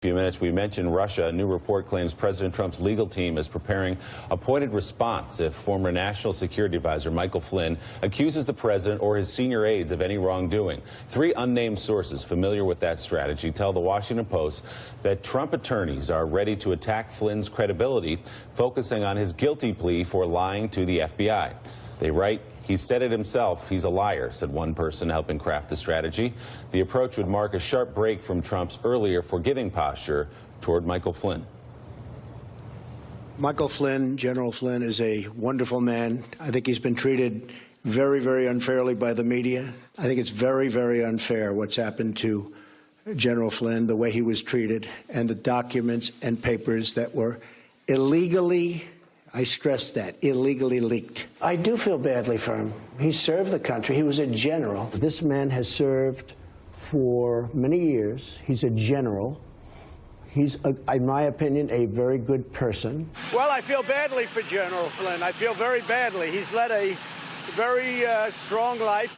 Few minutes, we mentioned Russia. A new report claims President Trump's legal team is preparing a pointed response if former National Security Advisor Michael Flynn accuses the president or his senior aides of any wrongdoing. 3 unnamed sources familiar with that strategy tell the Washington Post that Trump attorneys are ready to attack Flynn's credibility, focusing on his guilty plea for lying to the FBI. They write, "He said it himself, he's a liar," said one person helping craft the strategy. The approach would mark a sharp break from Trump's earlier forgiving posture toward Michael Flynn. Michael Flynn, General Flynn, is a wonderful man. I think he's been treated very, very unfairly by the media. I think it's very, very unfair what's happened to General Flynn, the way he was treated, and the documents and papers that were illegally, I stress that, illegally leaked. I do feel badly for him. He served the country. He was a general. This man has served for many years. He's a general. He's, in my opinion, a very good person. Well, I feel badly for General Flynn. I feel very badly. He's led a very strong life.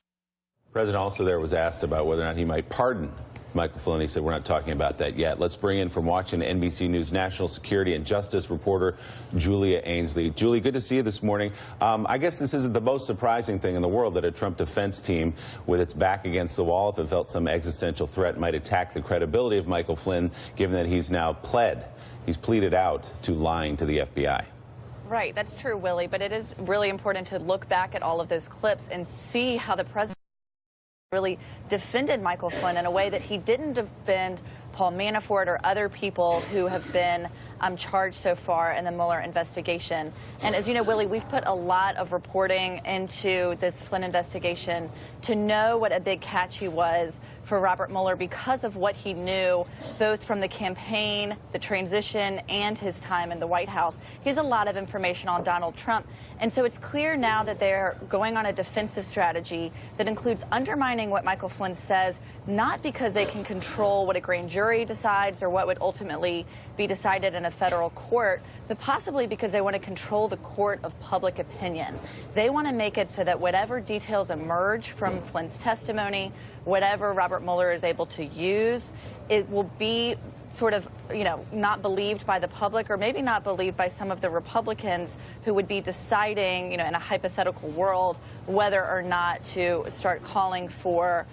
The president also there was asked about whether or not he might pardon Michael Flynn. He said, "We're not talking about that yet." Let's bring in from Washington, NBC News national security and justice reporter Julia Ainsley. Julie, good to see you this morning. I guess this isn't the most surprising thing in the world that a Trump defense team, with its back against the wall, if it felt some existential threat, might attack the credibility of Michael Flynn, given that he's now he's pleaded out to lying to the FBI. Right, that's true, Willie, but it is really important to look back at all of those clips and see how the president really defended Michael Flynn in a way that he didn't defend Paul Manafort or other people who have been charged so far in the Mueller investigation. And as you know, Willie, we've put a lot of reporting into this Flynn investigation to know what a big catch he was for Robert Mueller because of what he knew, both from the campaign, the transition, and his time in the White House. He has a lot of information on Donald Trump. And so it's clear now that they're going on a defensive strategy that includes undermining what Michael Flynn says, not because they can control what a grand jury decides or what would ultimately be decided in a federal court, but possibly because they want to control the court of public opinion. They want to make it so that whatever details emerge from Flynn's testimony, whatever Robert Mueller is able to use, it will be sort of, not believed by the public, or maybe not believed by some of the Republicans who would be deciding, in a hypothetical world, whether or not to start calling for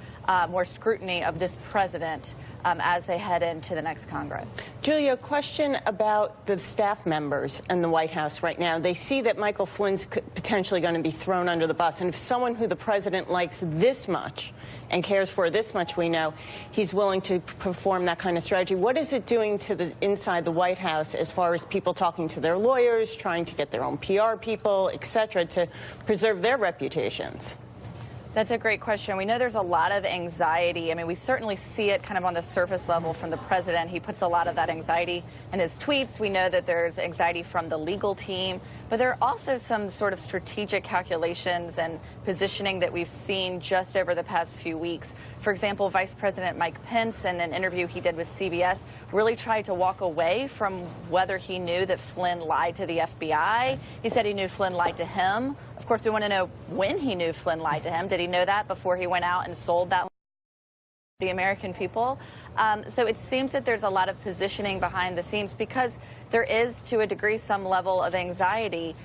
more scrutiny of this president as they head into the next Congress. Julia, a question about the staff members in the White House right now. They see that Michael Flynn's potentially going to be thrown under the bus. And if someone who the president likes this much and cares for this much, we know he's willing to perform that kind of strategy. What is it doing to the inside the White House as far as people talking to their lawyers, trying to get their own PR people, et cetera, to preserve their reputations? That's a great question. We know there's a lot of anxiety. I mean, we certainly see it kind of on the surface level from the president. He puts a lot of that anxiety in his tweets. We know that there's anxiety from the legal team, but there are also some sort of strategic calculations and positioning that we've seen just over the past few weeks. For example, Vice President Mike Pence, in an interview he did with CBS, really tried to walk away from whether he knew that Flynn lied to the FBI. He said he knew Flynn lied to him. Of course, we want to know when he knew Flynn lied to him. Did he know that before he went out and sold that to the American people? So it seems that there's a lot of positioning behind the scenes because there is, to a degree, some level of anxiety,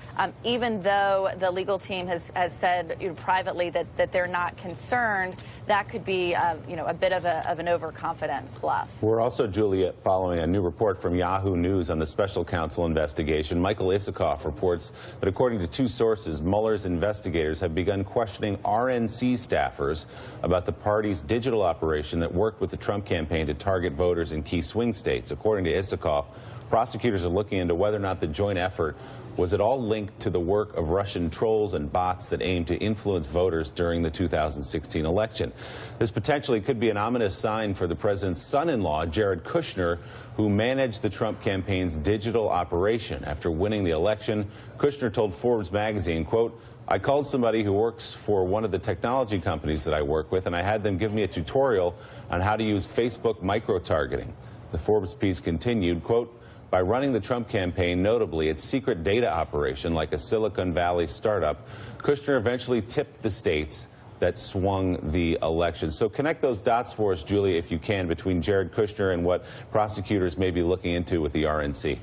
even though the legal team has said privately that they're not concerned. That could be a bit of an overconfidence bluff. We're also, Julia, following a new report from Yahoo News on the special counsel investigation. Michael Isikoff reports that according to 2 sources, Mueller's investigators have begun questioning RNC staffers about the party's digital operation that worked with the Trump campaign to target voters in key swing states. According to Isikoff, prosecutors are looking into whether or not the joint effort was at all linked to the work of Russian trolls and bots that aim to influence voters during the 2016 election. This potentially could be an ominous sign for the president's son-in-law, Jared Kushner, who managed the Trump campaign's digital operation. After winning the election, Kushner told Forbes magazine, quote, "I called somebody who works for one of the technology companies that I work with, and I had them give me a tutorial on how to use Facebook micro-targeting." The Forbes piece continued, quote, "By running the Trump campaign, notably its secret data operation like a Silicon Valley startup, Kushner eventually tipped the states that swung the election. So connect those dots for us, Julia, if you can, between Jared Kushner and what prosecutors may be looking into with the RNC.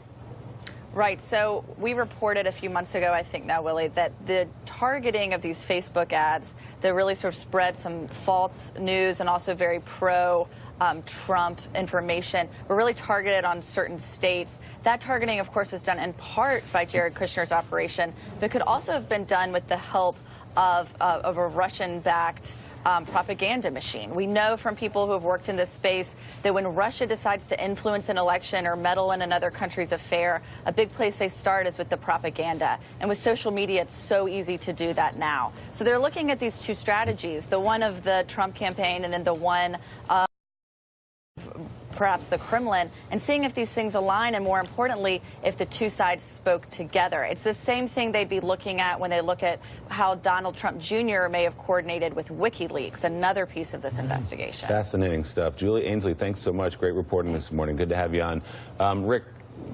Right. So we reported a few months ago, I think now, Willie, that the targeting of these Facebook ads that really sort of spread some false news and also very pro-Trump information were really targeted on certain states. That targeting, of course, was done in part by Jared Kushner's operation, but could also have been done with the help of a Russian-backed propaganda machine. We know from people who have worked in this space that when Russia decides to influence an election or meddle in another country's affair, a big place they start is with the propaganda. And with social media, it's so easy to do that now. So they're looking at these two strategies, the one of the Trump campaign and then the one of perhaps the Kremlin, and seeing if these things align, and more importantly, if the two sides spoke together. It's the same thing they'd be looking at when they look at how Donald Trump Jr. may have coordinated with WikiLeaks, another piece of this investigation. Fascinating stuff. Julie Ainsley, thanks so much. Great reporting this morning. Good to have you on. Rick,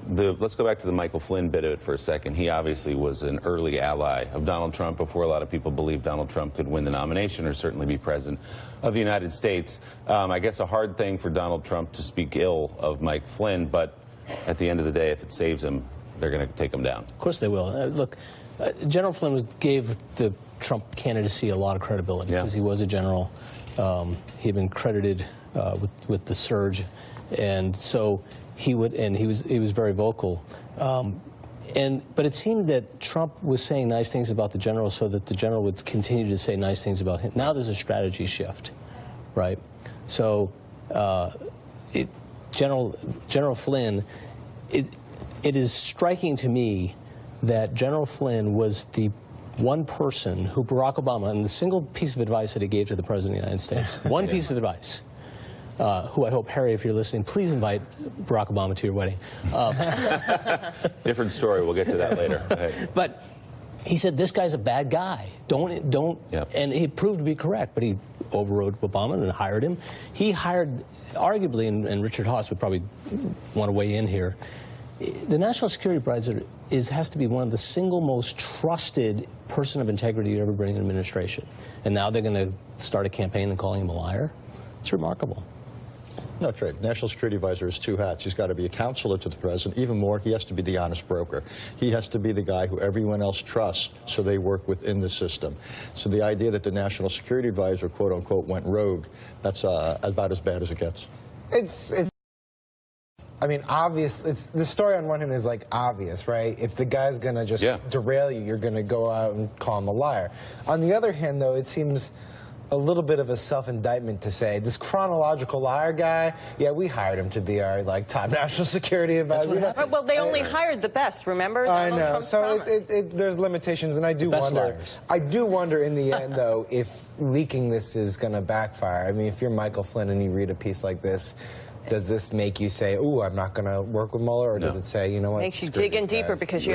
let's go back to the Michael Flynn bit of it for a second. He obviously was an early ally of Donald Trump before a lot of people believed Donald Trump could win the nomination or certainly be president of the United States. I guess a hard thing for Donald Trump to speak ill of Mike Flynn, but at the end of the day, if it saves him, they're going to take him down. Of course they will. Look, General Flynn gave the Trump candidacy a lot of credibility because he was a general. He had been credited with the surge, and so he was very vocal. But it seemed that Trump was saying nice things about the general so that the general would continue to say nice things about him. Now there's a strategy shift, right? So General Flynn, it is striking to me that General Flynn was the one person who Barack Obama, and the single piece of advice that he gave to the President of the United States, one piece of advice, who I hope, Harry, if you're listening, please invite Barack Obama to your wedding. Different story. We'll get to that later. But he said, this guy's a bad guy. Don't. Yep. And he proved to be correct, but he overrode Obama and hired him. He hired, arguably, and Richard Haass would probably want to weigh in here, the National Security Advisor has to be one of the single most trusted person of integrity you ever bring in an administration. And now they're going to start a campaign and calling him a liar? It's remarkable. No, Trey. National Security Advisor is two hats. He's got to be a counselor to the president. Even more, he has to be the honest broker. He has to be the guy who everyone else trusts, so they work within the system. So the idea that the National Security Advisor, quote unquote, went rogue, that's about as bad as it gets. I mean, obvious. The story on one hand is like obvious, right? If the guy's gonna just derail you, you're gonna go out and call him a liar. On the other hand, though, it seems a little bit of a self-indictment to say this chronological liar guy. Yeah, we hired him to be our top national security advisor. Well, they only hired the best. Remember? I know. So there's limitations, and I do wonder. I do wonder in the end, though, if leaking this is going to backfire. I mean, if you're Michael Flynn and you read a piece like this, does this make you say, "Ooh, I'm not going to work with Mueller," or does it say, "You know what?" Makes you dig in deeper because you